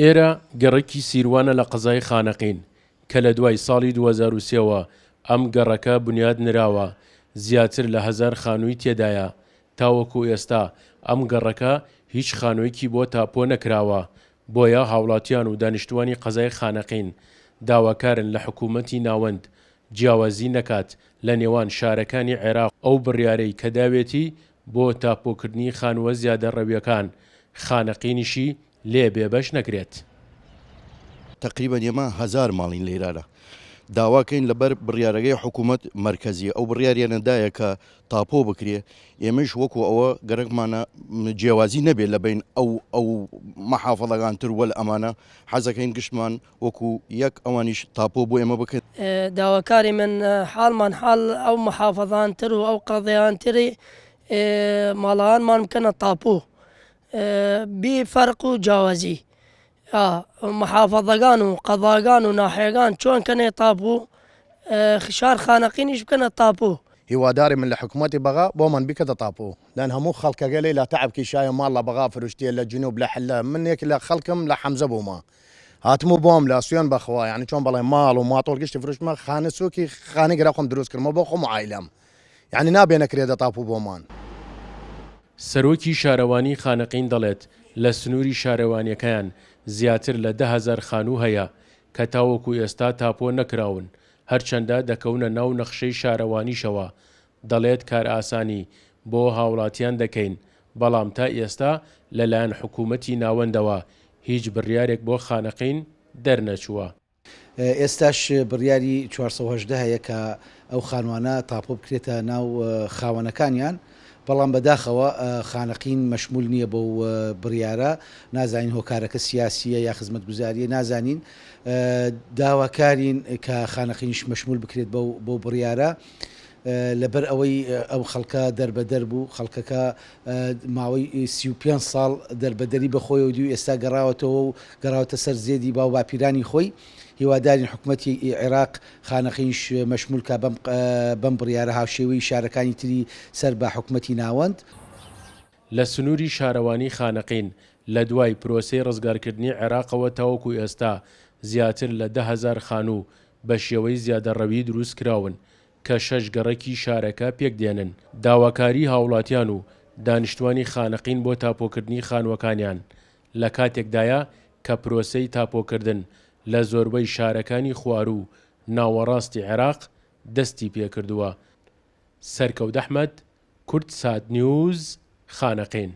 ئێرە گەڕێکی سیروانە لە قەزای خانەقین کە لە دوای ساڵی 2023ەوە ئەم گەڕەکە بنیاد نراوە زیاتر لە 1000 خانووی تێدایە. تاوەکو ئێستا ئەم گەڕەکە هیچ خانوویەکی بۆ تاپۆ نەکراوە، بۆیە هاوڵاتیان و دانیشتوانی قەزای خانەقین داواکارن لە حکوومەتی ناوەند جیاوازی نەکات لە نێوان شارەکانی عێراق ئەو بڕیارەی کە داوێتی بۆ تاپۆکردنی خانووە زیادە ڕەویەکان خانەقینیشی لێ بێبەش نەکرێت. تقریبا ئێمە 1000 ماڵین لێرانە داواکەین لەبەر بڕیارەکەی حکوومەت مرکزی ئەو بڕیاریانەدایە کە تاپۆ بکرێ. ئێمەش وەکو ئەوە گەرەکمانە جیاوازی نەبێت لە بین ئەو مەحافەڵەکانتر وەل ئەمانە حەزەکەین گشتمان وەکو یەک ئەوانیش تاپۆ بۆ ئێمە بکەن. داواکاری من حاڵمان حاڵ ئەو مەحافەزانتر و ئەو قەڵەیانتری ماڵەوانمان بکەنە تاپۆ بی فەرق و جیاوازی. محافەزەکان و قەزاکان و ناحیەکان چۆن کەنێ تاپۆ شار خانەقینیش بکەنە تاپۆ. هیواداری من لە حکوومەتی بەغا بۆمان بیکەتە تاپۆ لەن هەموو خەڵکەگەلەی لە تەعبکی شایە ماڵ لە بەغا فرشتیە لە جنوب لە حلە منێک لە خەڵکم لە حەمزە بوومە هاتمو بۆم لە سوێن بەخوا یعنی چۆن بەڵێ ماڵ و ماتۆر گشتی فروشمە خانە سوکی خانەی گەراخۆم دروستکردمە بۆ خۆم عایلەم یعنی نابێنەکرێتە تاپۆ بۆمان. سەرۆکی شارەوانی خانەقین دەڵێت لە سنووری شارەوانیەکەیان زیاتر لە 10,000 خانوو هەیە کە تاوەکو ئێستا تاپۆ نەکراون، هەرچەندە دەکەونە ناو نەخشەی شارەوانیشەوە. دەڵێت کار ئاسانی بۆ هاوڵاتیان دەکەین، بەڵام تا ئێستا لەلایەن حکوومەتی ناوەندەوە هیچ بڕیارێک بۆ خانەقین دەرنەچووە. ئێستاش بڕیاری 418 هەیە کە ئەو خانوانە تاپۆ بکرێتە ناو خاوەنەکانیان، بەڵام بەداخەوە خانەقین مەشمول نییە بۆ بڕیارە، نازانین هۆکارەکە سیاسیە یا خزمەت گوزاریە نازانین، داواکارین کە خانەقینیش مەشمول بکرێت بۆ بڕیارە لەبەر ئەوەی ئەو خەڵکە دەربەدەر بوو خەڵکەکە ماوەی 35 ساڵ دەربەدەری بەخۆی و دوو ئێستا گەڕاوەتەوە و گەڕاوەتە سەر زێدی باو باپیرانی خۆی. هیوادارین حکوومەتی عێراق خانەقینش مەشمول کا بەم بڕیارە هاوشێوەی شارەکانی تری سەر بە حکوومەتی ناوەند. لە سنووری شارەوانی خانەقین لە دوای پرۆسەی ڕزگارکردنی عێراقەوە تاوەکو ئێستا زیاتر لە 10,000 خانوو بە شێوەی زیادەڕەوی دروست کراون کە 6 گەڕێکی شارەکە پێک دێنن. داواکاری هاوڵاتیان و دانیشتوانی خانەقین بۆ تاپۆکردنی خانووەکانیان لە کاتێکدایە کە پرۆسەی تاپۆکردن لە زۆربەی شارەکانی خوار و ناوەڕاستی عێراق دەستی پێکردووە. سەرکەوت ئەحمەد، کورتسات نیوز، خانەقین.